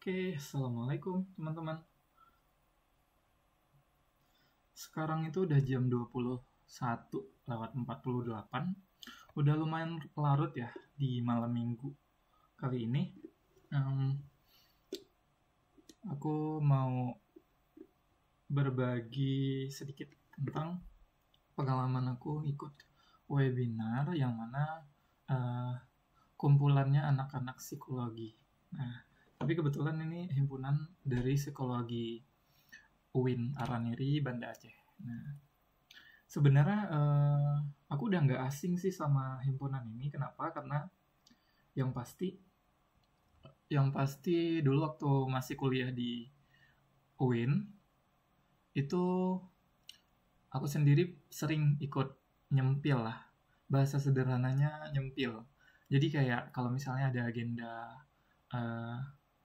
Oke, assalamualaikum teman-teman. Sekarang itu udah jam 21:48. Udah lumayan larut ya di malam minggu kali ini. Em, aku mau berbagi sedikit tentang pengalaman aku ikut webinar yang mana eh, kumpulannya anak-anak psikologi. Nah, tapi kebetulan ini himpunan dari psikologi UIN Araniri Banda Aceh. Nah, sebenarnya aku udah nggak asing sih sama himpunan ini. Kenapa? Karena yang pasti, yang pasti dulu waktu masih kuliah di UIN itu aku sendiri sering ikut nyempil lah. Bahasa sederhananya nyempil. Jadi kayak kalau misalnya ada agenda, eh,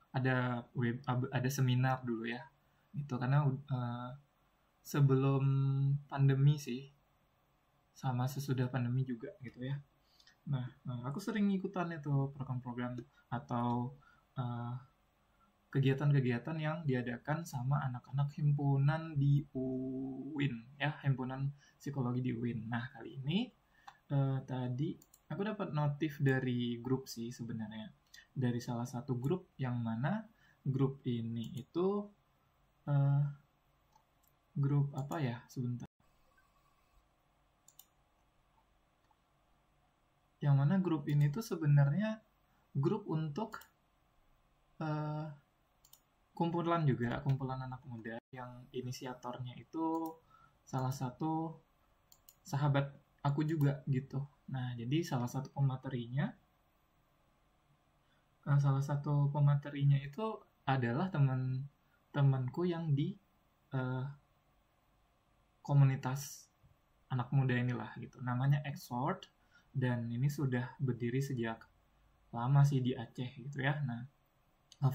ada seminar dulu ya, gitu. Karena sebelum pandemi sih, sama sesudah pandemi juga gitu ya. Nah, aku sering ikutan itu program-program atau eh, kegiatan-kegiatan yang diadakan sama anak-anak himpunan di UIN ya, himpunan psikologi di UIN. Nah, kali ini tadi aku dapat notif dari grup sih sebenarnya, dari salah satu grup yang mana grup ini itu eh, grup apa ya, sebentar, yang mana grup ini tuh sebenarnya grup untuk eh, kumpulan anak muda yang inisiatornya itu salah satu sahabat aku juga gitu. Nah, jadi salah satu pematerinya itu adalah teman-temanku yang di eh, komunitas anak muda inilah gitu. Namanya Exhort, dan ini sudah berdiri sejak lama sih di Aceh gitu ya. Nah,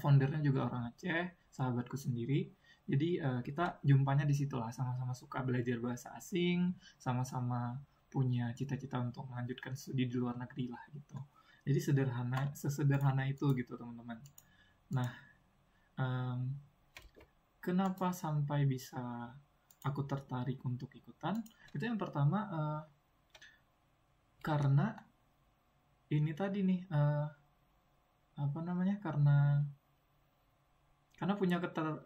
foundernya juga orang Aceh, sahabatku sendiri. Jadi kita jumpanya di situ lah, sama-sama suka belajar bahasa asing, sama-sama punya cita-cita untuk melanjutkan studi di luar negeri lah gitu. Jadi sesederhana itu gitu teman-teman. Nah, em, kenapa sampai bisa aku tertarik untuk ikutan? Itu yang pertama, karena ini tadi nih, apa namanya? Karena punya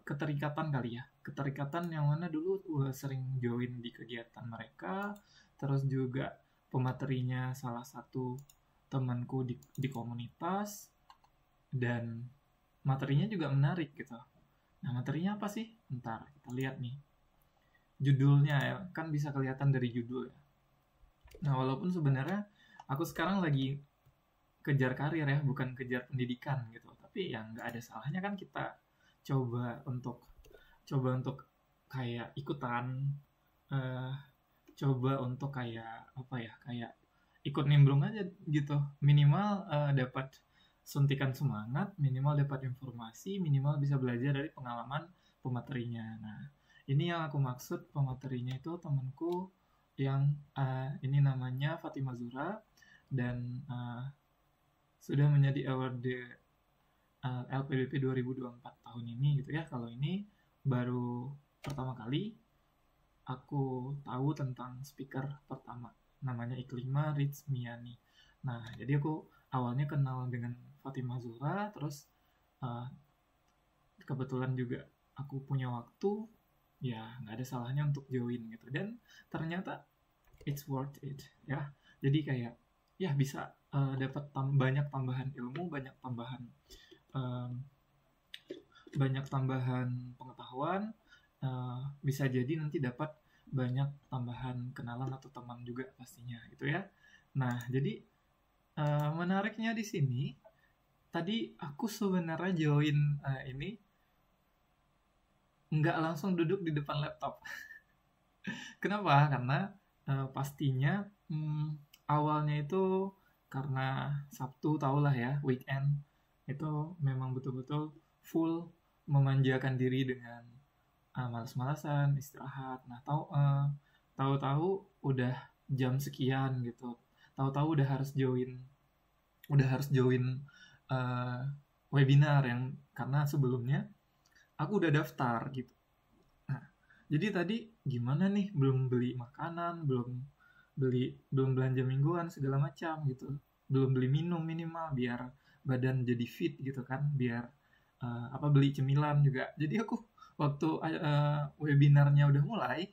keterikatan kali ya, keterikatan yang mana dulu sering join di kegiatan mereka, terus juga pematerinya salah satu temanku di komunitas, dan materinya juga menarik gitu. Nah, materinya apa sih? Ntar kita lihat nih judulnya ya, kan bisa kelihatan dari judul ya. Nah, walaupun sebenarnya aku sekarang lagi kejar karir ya, bukan kejar pendidikan gitu, tapi ya nggak ada salahnya kan kita coba untuk coba untuk kayak ikutan, eh, coba untuk kayak apa ya, kayak ikut nimbrung aja gitu, minimal dapat suntikan semangat, minimal dapat informasi, minimal bisa belajar dari pengalaman pematerinya. Nah, ini yang aku maksud, pematerinya itu temanku yang ini namanya Fatima Zura, dan sudah menjadi award LPDP 2024 tahun ini gitu ya. Kalau ini baru pertama kali aku tahu tentang speaker pertama, namanya Iklima Rizmiani. Nah, jadi aku awalnya kenal dengan Fatima Zura, terus uh, kebetulan juga aku punya waktu, ya nggak ada salahnya untuk join gitu. Dan ternyata it's worth it ya. Jadi kayak ya bisa dapat banyak tambahan ilmu, um, banyak tambahan pengetahuan, bisa jadi nanti dapat banyak tambahan kenalan atau teman juga pastinya gitu ya. Nah, jadi menariknya di sini, tadi aku sebenarnya join ini nggak langsung duduk di depan laptop. Kenapa? Karena pastinya awalnya itu karena Sabtu tahulah ya, weekend itu memang betul-betul full memanjakan diri dengan malas-malasan, istirahat. Nah, tahu-tahu udah jam sekian gitu. Tahu-tahu udah harus join, eh, webinar yang karena sebelumnya aku udah daftar gitu. Nah, jadi tadi gimana nih, belum beli makanan, belum belanja mingguan segala macam gitu, belum beli minum minimal biar badan jadi fit gitu kan, biar beli cemilan juga. Jadi aku waktu webinarnya udah mulai,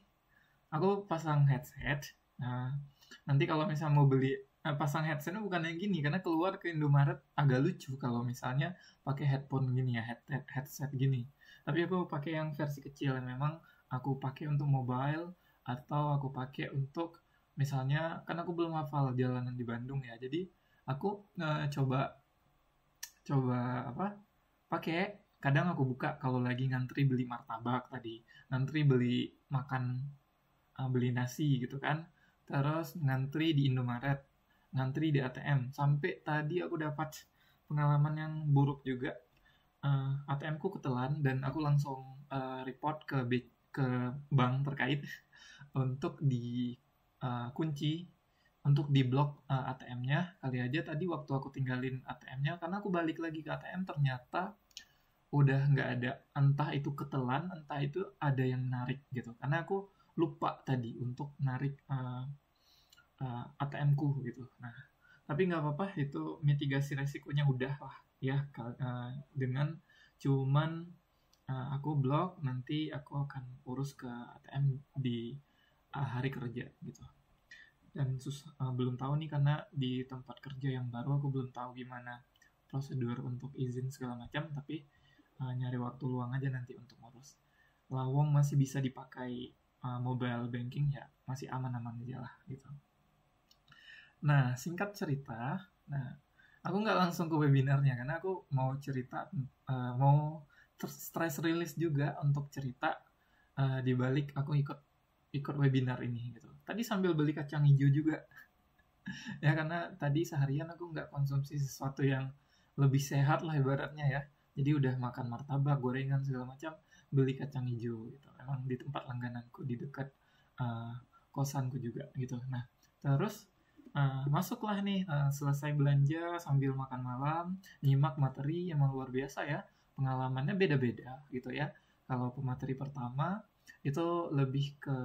aku pasang headset. Nah, nanti kalau misalnya mau beli pasang headsetnya bukan yang gini, karena keluar ke Indomaret agak lucu kalau misalnya pakai headphone gini ya, headset gini. Tapi aku pakai yang versi kecil yang memang aku pakai untuk mobile, atau aku pakai untuk misalnya, kan aku belum hafal jalanan di Bandung ya, jadi aku coba coba apa pakai, kadang aku buka kalau lagi ngantri beli martabak tadi, ngantri beli makan, beli nasi gitu kan, terus ngantri di Indomaret, ngantri di ATM, sampai tadi aku dapat pengalaman yang buruk juga. ATM ku ketelan dan aku langsung report ke bank terkait untuk dikunci, untuk diblok ATM-nya. Kali aja tadi waktu aku tinggalin ATM-nya, karena aku balik lagi ke ATM ternyata udah nggak ada, entah itu ketelan, entah itu ada yang narik gitu, karena aku lupa tadi untuk narik ATM-ku gitu. Nah, tapi nggak apa-apa, itu mitigasi resikonya udah lah ya, dengan cuman aku blok, nanti aku akan urus ke ATM di hari kerja gitu. Dan belum tahu nih, karena di tempat kerja yang baru aku belum tahu gimana prosedur untuk izin segala macam, tapi nyari waktu luang aja nanti untuk ngurus. Lawong masih bisa dipakai mobile banking ya, masih aman-aman aja lah gitu. Nah, singkat cerita, nah aku nggak langsung ke webinarnya karena aku mau cerita, mau stress release juga untuk cerita di balik aku ikut webinar ini gitu. Tadi sambil beli kacang hijau juga ya, karena tadi seharian aku nggak konsumsi sesuatu yang lebih sehat lah ibaratnya ya. Jadi udah makan martabak, gorengan segala macam, beli kacang hijau gitu. Memang di tempat langgananku di dekat kosanku juga gitu. Nah, terus masuklah nih, selesai belanja sambil makan malam, nyimak materi, emang luar biasa ya. Pengalamannya beda-beda gitu ya. Kalau pemateri pertama itu lebih ke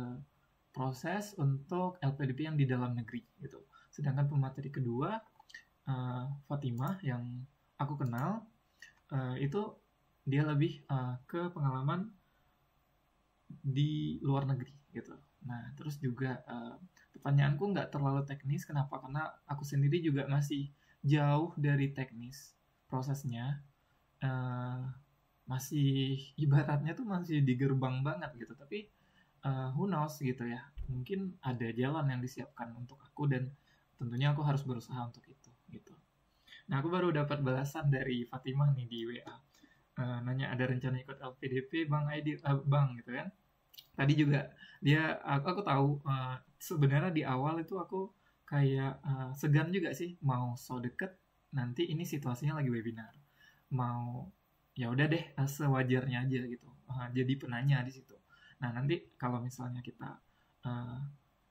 proses untuk LPDP yang di dalam negeri gitu. Sedangkan pemateri kedua, Fatimah yang aku kenal, itu dia lebih ke pengalaman di luar negeri gitu. Nah, terus juga pertanyaanku nggak terlalu teknis. Kenapa? Karena aku sendiri juga masih jauh dari teknis prosesnya. Uh, Masih ibaratnya tuh masih di gerbang banget gitu. Tapi who knows gitu ya. Mungkin ada jalan yang disiapkan untuk aku, dan tentunya aku harus berusaha untuk itu gitu. Nah, aku baru dapat balasan dari Fatimah nih di WA. Nanya ada rencana ikut LPDP Bang Aidil, Bang gitu kan. Tadi juga aku tahu, sebenarnya di awal itu aku kayak segan juga sih mau so deket, nanti ini situasinya lagi webinar, mau ya udah deh sewajarnya aja gitu, jadi penanya di situ. Nah, nanti kalau misalnya kita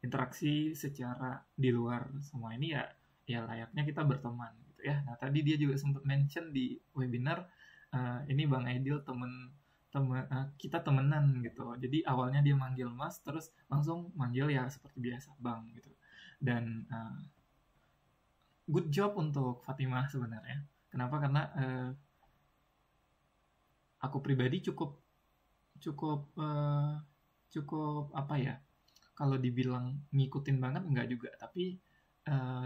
interaksi secara di luar semua ini ya, ya layaknya kita berteman gitu ya. Nah, tadi dia juga sempat mention di webinar, ini Bang Aidil kita temenan gitu. Jadi awalnya dia manggil Mas, terus langsung manggil ya seperti biasa Bang gitu. Dan good job untuk Fatimah sebenarnya. Kenapa? Karena aku pribadi cukup cukup cukup apa ya? Kalau dibilang ngikutin banget enggak juga, tapi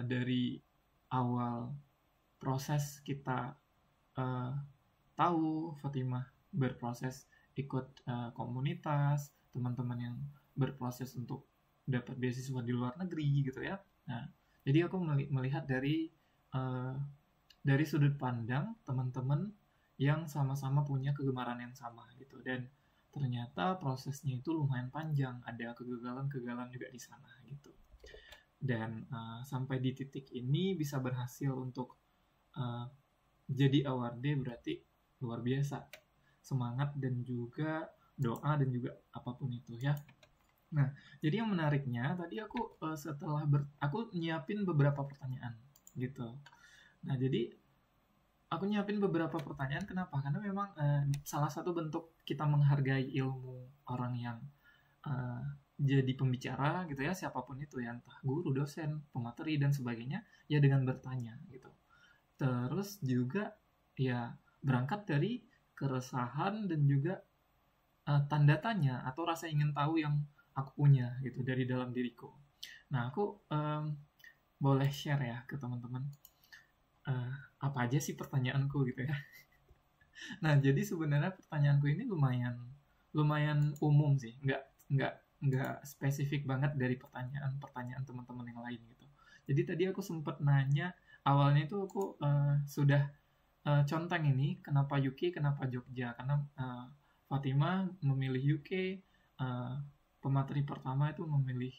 dari awal proses kita tahu Fatimah berproses ikut komunitas, teman-teman yang berproses untuk dapat beasiswa di luar negeri gitu ya. Nah, jadi aku melihat dari sudut pandang teman-teman yang sama-sama punya kegemaran yang sama gitu, dan ternyata prosesnya itu lumayan panjang, ada kegagalan-kegagalan juga di sana gitu. Dan sampai di titik ini bisa berhasil untuk jadi awardee berarti luar biasa. Semangat dan juga doa dan juga apapun itu ya. Nah, jadi yang menariknya tadi aku setelah aku nyiapin beberapa pertanyaan gitu. Nah, jadi aku nyiapin beberapa pertanyaan. Kenapa? Karena memang salah satu bentuk kita menghargai ilmu orang yang eh, jadi pembicara gitu ya, siapapun itu ya, entah guru, dosen, pemateri dan sebagainya, ya dengan bertanya gitu. Terus juga ya berangkat dari keresahan dan juga tanda tanya atau rasa ingin tahu yang aku punya gitu dari dalam diriku. Nah, aku boleh share ya ke teman-teman eh, apa aja sih pertanyaanku gitu ya. Nah, jadi sebenarnya pertanyaanku ini lumayan lumayan umum sih, nggak spesifik banget dari pertanyaan-pertanyaan teman-teman yang lain gitu. Jadi tadi aku sempat nanya awalnya itu aku sudah conteng ini kenapa UK, kenapa Jogja? Karena Fatima memilih UK, pemateri pertama itu memilih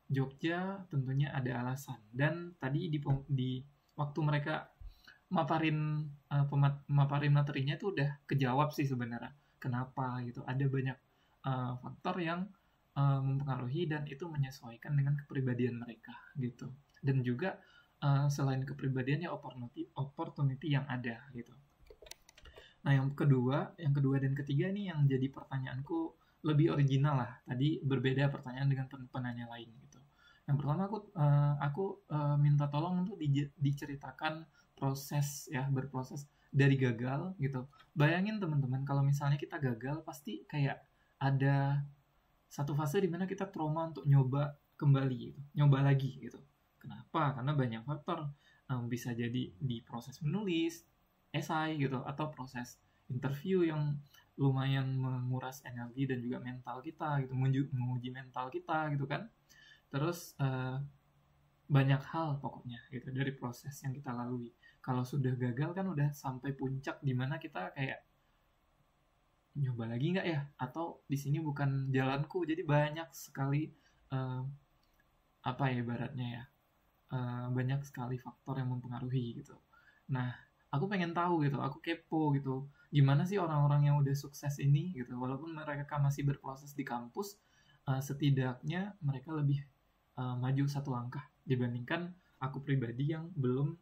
Jogja, tentunya ada alasan. Dan tadi di waktu mereka maparin materinya itu udah kejawab sih sebenarnya kenapa gitu, ada banyak faktor yang mempengaruhi dan itu menyesuaikan dengan kepribadian mereka gitu, dan juga selain kepribadiannya opportunity yang ada gitu. Nah, yang kedua dan ketiga nih yang jadi pertanyaanku lebih original lah. Tadi berbeda pertanyaan dengan penanya lain gitu. Yang pertama aku minta tolong untuk diceritakan proses ya, berproses dari gagal gitu. Bayangin teman-teman kalau misalnya kita gagal pasti kayak ada satu fase di mana kita trauma untuk nyoba kembali gitu, nyoba lagi gitu. Kenapa? Karena banyak faktor. Bisa jadi di proses menulis esai gitu atau proses interview yang lumayan menguras energi dan juga mental kita gitu, menguji mental kita gitu kan. Terus banyak hal pokoknya gitu dari proses yang kita lalui. Kalau sudah gagal kan udah sampai puncak di mana kita kayak nyoba lagi nggak ya, atau di sini bukan jalanku. Jadi banyak sekali apa ya ibaratnya ya, banyak sekali faktor yang mempengaruhi gitu. Nah, aku pengen tahu gitu, aku kepo gitu, gimana sih orang-orang yang udah sukses ini gitu, walaupun mereka masih berproses di kampus, setidaknya mereka lebih maju satu langkah dibandingkan aku pribadi yang belum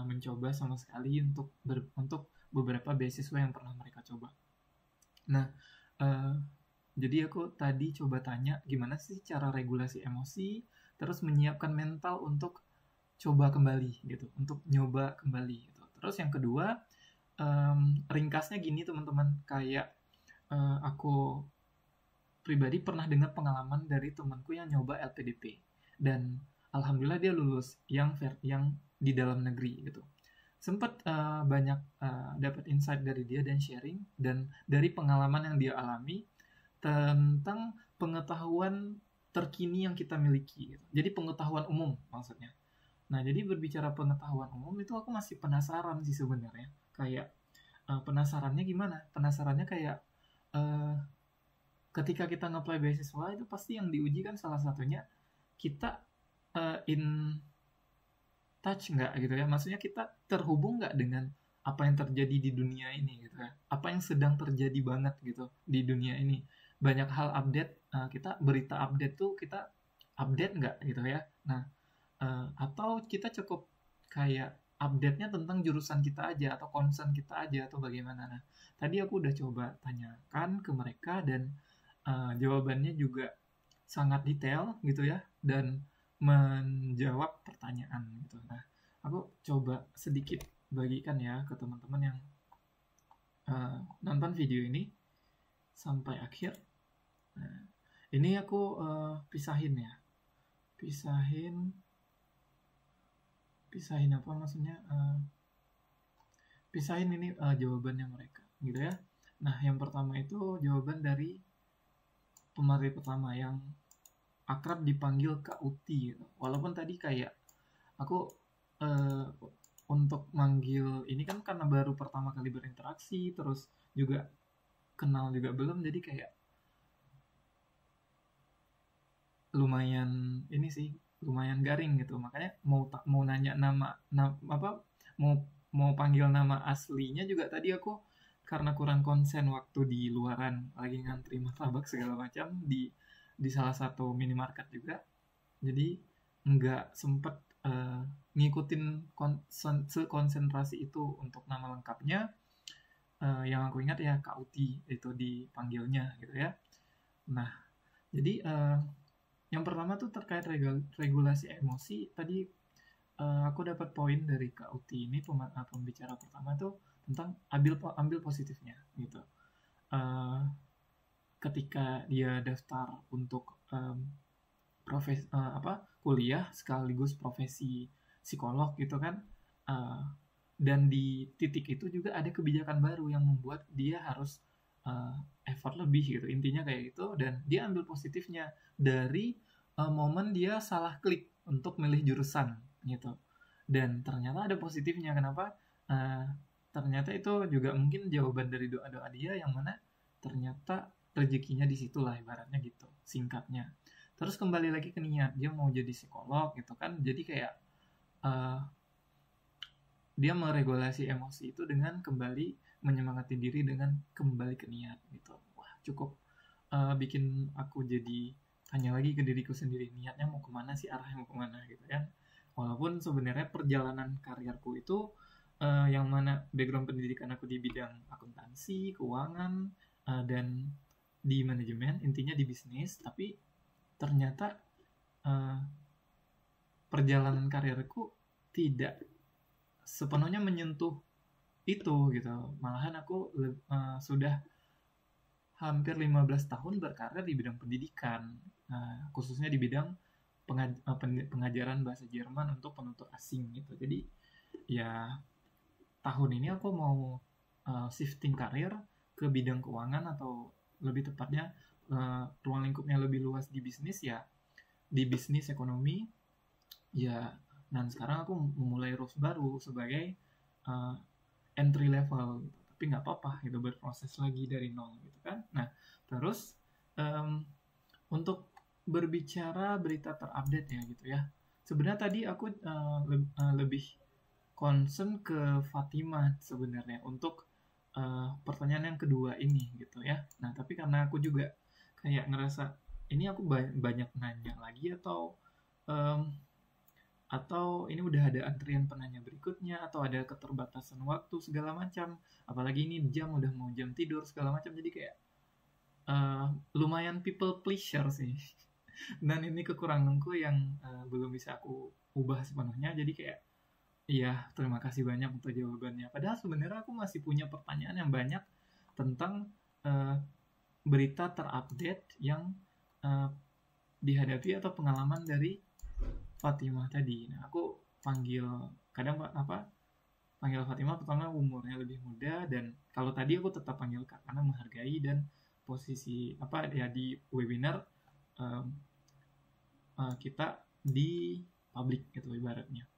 mencoba sama sekali untuk beberapa beasiswa yang pernah mereka coba. Nah, jadi aku tadi coba tanya gimana sih cara regulasi emosi, terus menyiapkan mental untuk coba kembali gitu, untuk nyoba kembali gitu. Terus yang kedua, ringkasnya gini teman-teman, kayak aku pribadi pernah dengar pengalaman dari temanku yang nyoba LPDP dan alhamdulillah dia lulus yang di dalam negeri gitu. Sempat banyak dapat insight dari dia dan sharing dan dari pengalaman yang dia alami tentang pengetahuan terkini yang kita miliki gitu. Jadi pengetahuan umum maksudnya. Nah, jadi berbicara pengetahuan umum itu aku masih penasaran sih sebenarnya. Kayak penasarannya gimana? Penasarannya kayak ketika kita nge-apply beasiswa itu pasti yang diuji kan salah satunya kita in touch nggak gitu ya. Maksudnya kita terhubung nggak dengan apa yang terjadi di dunia ini gitu ya. Apa yang sedang terjadi banget gitu di dunia ini. Banyak hal update, kita berita update tuh kita update nggak gitu ya. Nah, atau kita cukup kayak update-nya tentang jurusan kita aja atau concern kita aja atau bagaimana. Nah, tadi aku udah coba tanyakan ke mereka dan jawabannya juga sangat detail gitu ya dan menjawab pertanyaan gitu. Nah, aku coba sedikit bagikan ya ke teman-teman yang nonton video ini sampai akhir. Nah, ini aku pisahin ya. Pisahin apa maksudnya? Pisahin ini jawabannya mereka gitu ya. Nah, yang pertama itu jawaban dari pemateri pertama yang akrab dipanggil Kak Uti gitu. Walaupun tadi kayak aku untuk manggil ini kan karena baru pertama kali berinteraksi, terus juga kenal juga belum, jadi kayak lumayan ini sih, lumayan garing gitu. Makanya mau nanya apa mau panggil nama aslinya juga tadi aku karena kurang konsen waktu di luaran lagi ngantri martabak segala macam di salah satu minimarket juga, jadi nggak sempet ngikutin sekonsentrasi itu untuk nama lengkapnya. Yang aku ingat ya KUT itu dipanggilnya gitu ya. Nah, jadi yang pertama tuh terkait regulasi emosi. Tadi aku dapat poin dari KUT ini, pembicara pertama tuh tentang ambil positifnya gitu. Ketika dia daftar untuk kuliah sekaligus profesi psikolog gitu kan, dan di titik itu juga ada kebijakan baru yang membuat dia harus effort lebih gitu, intinya kayak gitu. Dan dia ambil positifnya dari momen dia salah klik untuk milih jurusan gitu, dan ternyata ada positifnya. Kenapa? Ternyata itu juga mungkin jawaban dari doa-doa dia, yang mana ternyata rezekinya di situlah, ibaratnya gitu singkatnya. Terus kembali lagi ke niat, dia mau jadi psikolog gitu kan, jadi kayak dia meregulasi emosi itu dengan kembali menyemangati diri dengan kembali ke niat gitu. Wah, cukup bikin aku jadi tanya lagi ke diriku sendiri, niatnya mau kemana sih, arahnya mau kemana gitu kan. Walaupun sebenarnya perjalanan karirku itu yang mana background pendidikan aku di bidang akuntansi, keuangan, dan di manajemen, intinya di bisnis, tapi ternyata perjalanan karirku tidak sepenuhnya menyentuh itu gitu. Malahan aku sudah hampir 15 tahun berkarir di bidang pendidikan, khususnya di bidang pengajaran bahasa Jerman untuk penutur asing gitu. Jadi ya tahun ini aku mau shifting karir ke bidang keuangan, atau lebih tepatnya ruang lingkupnya lebih luas di bisnis, ya di bisnis ekonomi ya. Dan sekarang aku memulai rules baru sebagai entry level gitu. Tapi nggak apa-apa gitu, berproses lagi dari nol gitu kan. Nah terus untuk berbicara berita terupdate ya gitu ya, sebenarnya tadi aku lebih concern ke Fatimah sebenarnya untuk pertanyaan yang kedua ini gitu ya. Nah tapi karena aku juga kayak ngerasa ini aku banyak nanya lagi, atau ini udah ada antrian penanya berikutnya, atau ada keterbatasan waktu segala macam, apalagi ini jam udah mau jam tidur segala macam, jadi kayak lumayan people pleasure sih. Dan ini kekuranganku yang belum bisa aku ubah sepenuhnya, jadi kayak iya, terima kasih banyak untuk jawabannya. Padahal sebenarnya aku masih punya pertanyaan yang banyak tentang berita terupdate yang dihadapi atau pengalaman dari Fatimah tadi. Nah, aku panggil Fatimah pertama umurnya lebih muda, dan kalau tadi aku tetap panggil Kak karena menghargai, dan posisi di webinar kita di publik gitu ibaratnya.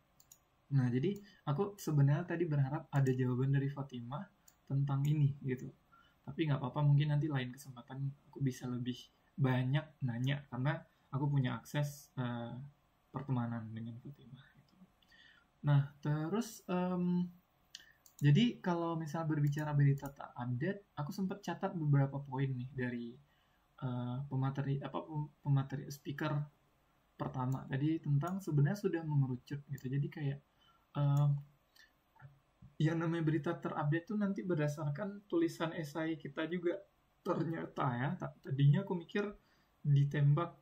Nah, jadi aku sebenarnya tadi berharap ada jawaban dari Fatimah tentang ini gitu. Tapi nggak apa-apa, mungkin nanti lain kesempatan aku bisa lebih banyak nanya karena aku punya akses pertemanan dengan Fatimah gitu. Nah, terus jadi kalau misal berbicara berita tak update, aku sempat catat beberapa poin nih dari pemateri speaker pertama tadi, tentang sebenarnya sudah mengerucut gitu. Jadi kayak yang namanya berita terupdate tuh nanti berdasarkan tulisan esai kita juga, ternyata ya. Tadinya aku mikir ditembak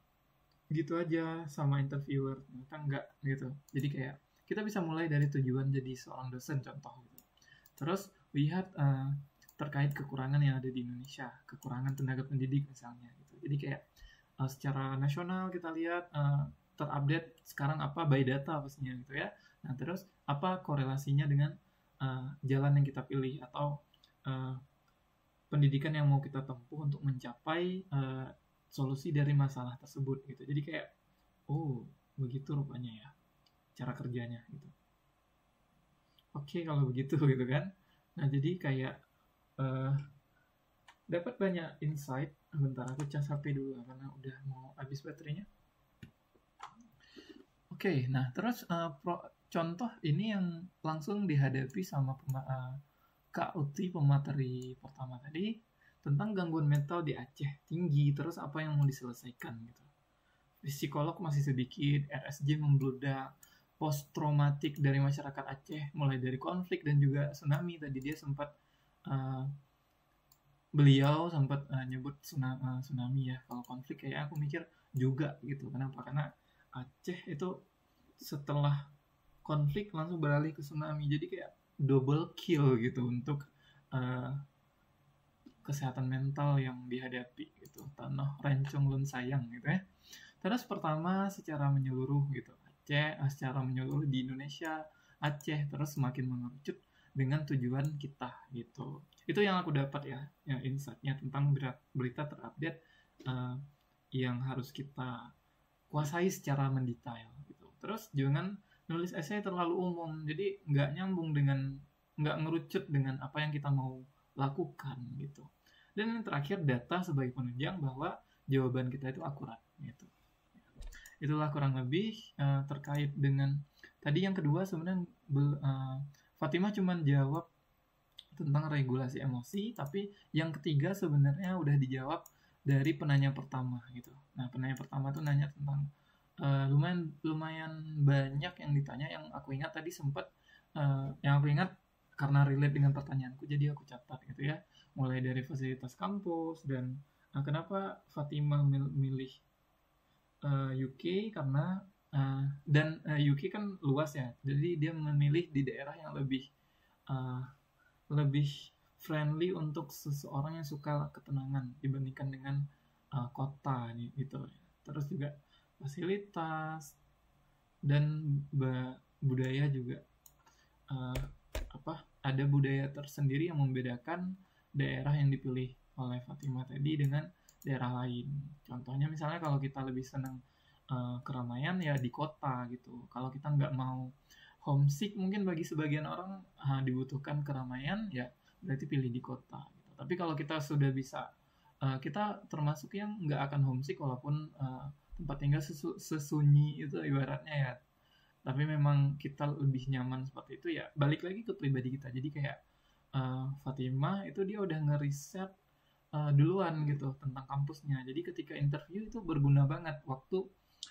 gitu aja sama interviewer, ternyata enggak gitu. Jadi kayak kita bisa mulai dari tujuan jadi seorang dosen contoh gitu. Terus lihat terkait kekurangan yang ada di Indonesia, kekurangan tenaga pendidik misalnya gitu. Jadi kayak secara nasional kita lihat terupdate sekarang apa by data pastinya gitu ya. Nah terus apa korelasinya dengan jalan yang kita pilih, atau pendidikan yang mau kita tempuh untuk mencapai solusi dari masalah tersebut gitu. Jadi kayak oh begitu rupanya ya cara kerjanya gitu. Oke kalau begitu gitu kan. Nah jadi kayak dapat banyak insight. Bentar aku cas HP dulu karena udah mau habis baterainya. Oke, nah terus contoh ini yang langsung dihadapi sama Kak Uti pemateri pertama tadi, tentang gangguan mental di Aceh tinggi, terus apa yang mau diselesaikan gitu. Psikolog masih sedikit, RSJ membludak, post traumatik dari masyarakat Aceh, mulai dari konflik dan juga tsunami. Tadi dia sempat beliau sempat nyebut tsunami ya. Kalau konflik kayak aku mikir juga gitu. Kenapa? Karena Aceh itu setelah konflik langsung beralih ke tsunami. Jadi kayak double kill gitu untuk kesehatan mental yang dihadapi gitu. Tanah Rencong Lun Sayang gitu ya. Terus pertama secara menyeluruh gitu. Aceh secara menyeluruh di Indonesia, Aceh terus semakin mengerucut dengan tujuan kita gitu. Itu yang aku dapat ya insight-nya tentang berita terupdate yang harus kita kuasai secara mendetail gitu. Terus jangan nulis esai terlalu umum, jadi nggak nyambung dengan, nggak ngerucut dengan apa yang kita mau lakukan gitu. Dan yang terakhir, data sebagai penunjang bahwa jawaban kita itu akurat gitu. Itulah kurang lebih terkait dengan tadi. Yang kedua sebenarnya Fatimah cuma jawab tentang regulasi emosi, tapi yang ketiga sebenarnya udah dijawab dari penanya pertama gitu. Nah, penanya pertama tuh nanya tentang lumayan banyak yang ditanya. Yang aku ingat tadi sempat yang aku ingat karena relate dengan pertanyaanku, jadi aku catat gitu ya. Mulai dari fasilitas kampus dan kenapa Fatimah milih UK karena dan UK kan luas ya, jadi dia memilih di daerah yang lebih friendly untuk seseorang yang suka ketenangan dibandingkan dengan kota gitu. Terus juga fasilitas dan budaya juga ada budaya tersendiri yang membedakan daerah yang dipilih oleh Fatimah tadi dengan daerah lain. Contohnya misalnya kalau kita lebih senang keramaian ya di kota gitu. Kalau kita nggak mau homesick, mungkin bagi sebagian orang dibutuhkan keramaian, ya berarti pilih di kota gitu. Tapi kalau kita sudah bisa, kita termasuk yang nggak akan homesick walaupun tempat tinggal sesunyi itu ibaratnya ya, tapi memang kita lebih nyaman seperti itu, ya balik lagi ke pribadi kita. Jadi kayak Fatimah itu dia udah ngeriset duluan gitu tentang kampusnya. Jadi ketika interview itu berguna banget waktu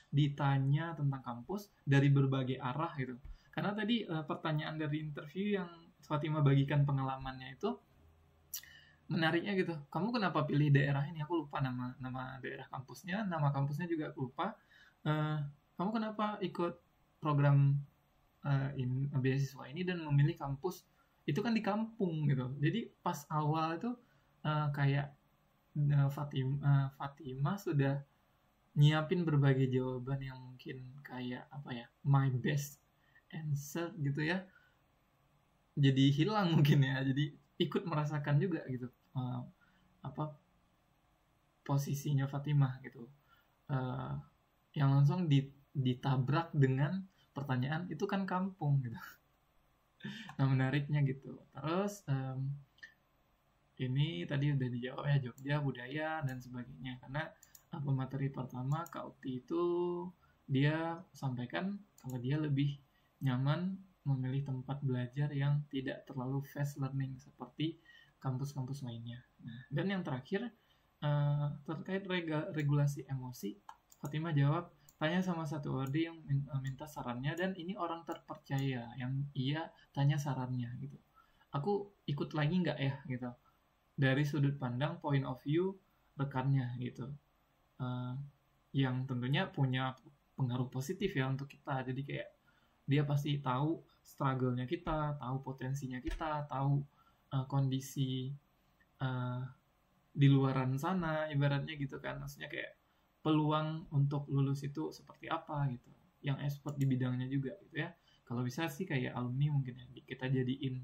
ditanya tentang kampus dari berbagai arah gitu. Karena tadi pertanyaan dari interview yang Fatimah bagikan pengalamannya itu menariknya gitu. Kamu kenapa pilih daerah ini? Aku lupa nama daerah kampusnya, nama kampusnya juga aku lupa. Kamu kenapa ikut program beasiswa ini dan memilih kampus itu kan di kampung gitu. Jadi pas awal itu kayak Fatimah sudah nyiapin berbagai jawaban yang mungkin kayak my best answer gitu ya, jadi hilang mungkin ya. Jadi ikut merasakan juga gitu posisinya Fatimah gitu, yang langsung ditabrak dengan pertanyaan itu kan kampung gitu. Nah, menariknya gitu. Terus ini tadi udah dijawab ya, Jogja, budaya dan sebagainya. Karena pemateri pertama Kak Ukti itu dia sampaikan kalau dia lebih nyaman memilih tempat belajar yang tidak terlalu fast learning seperti kampus-kampus lainnya. Nah, dan yang terakhir terkait regulasi emosi, Fatimah jawab, tanya sama satu ordi yang minta sarannya, dan ini orang terpercaya yang ia tanya sarannya gitu. Aku ikut lagi nggak ya gitu, dari sudut pandang point of view rekannya gitu, yang tentunya punya pengaruh positif ya untuk kita. Jadi kayak dia pasti tahu struggle-nya kita, tahu potensinya kita, tahu kondisi di luaran sana ibaratnya gitu kan. Maksudnya kayak peluang untuk lulus itu seperti apa gitu, yang expert di bidangnya juga gitu ya. Kalau bisa sih kayak alumni mungkin ya, kita jadiin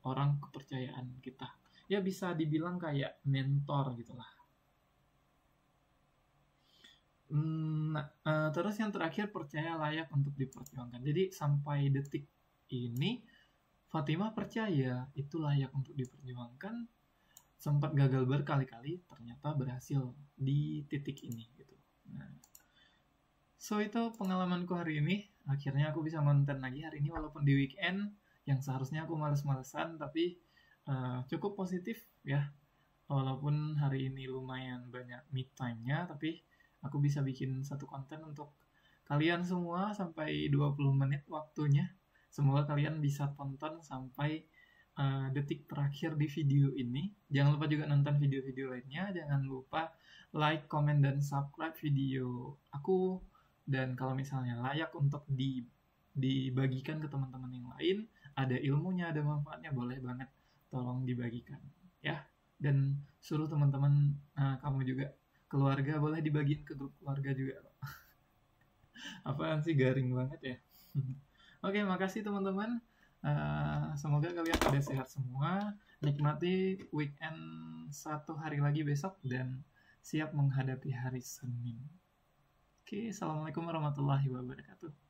orang kepercayaan kita, ya bisa dibilang kayak mentor gitulah. Nah, terus yang terakhir, percaya layak untuk diperjuangkan. Jadi sampai detik ini Fatimah percaya itu layak untuk diperjuangkan. Sempat gagal berkali-kali, ternyata berhasil di titik ini gitu. Nah, so itu pengalamanku hari ini. Akhirnya aku bisa konten lagi hari ini walaupun di weekend yang seharusnya aku males-malesan, tapi cukup positif ya. Walaupun hari ini lumayan banyak me time-nya, tapi aku bisa bikin satu konten untuk kalian semua sampai 20 menit waktunya. Semoga kalian bisa tonton sampai detik terakhir di video ini. Jangan lupa juga nonton video-video lainnya. Jangan lupa like, comment, dan subscribe video aku. Dan kalau misalnya layak untuk dibagikan ke teman-teman yang lain, ada ilmunya, ada manfaatnya, boleh banget tolong dibagikan ya. Dan suruh teman-teman kamu juga, keluarga, boleh dibagiin ke grup keluarga juga. Apaan sih, garing banget ya. Oke, makasih teman-teman. Semoga kalian pada sehat semua. Nikmati weekend 1 hari lagi besok dan siap menghadapi hari Senin. Oke, assalamualaikum warahmatullahi wabarakatuh.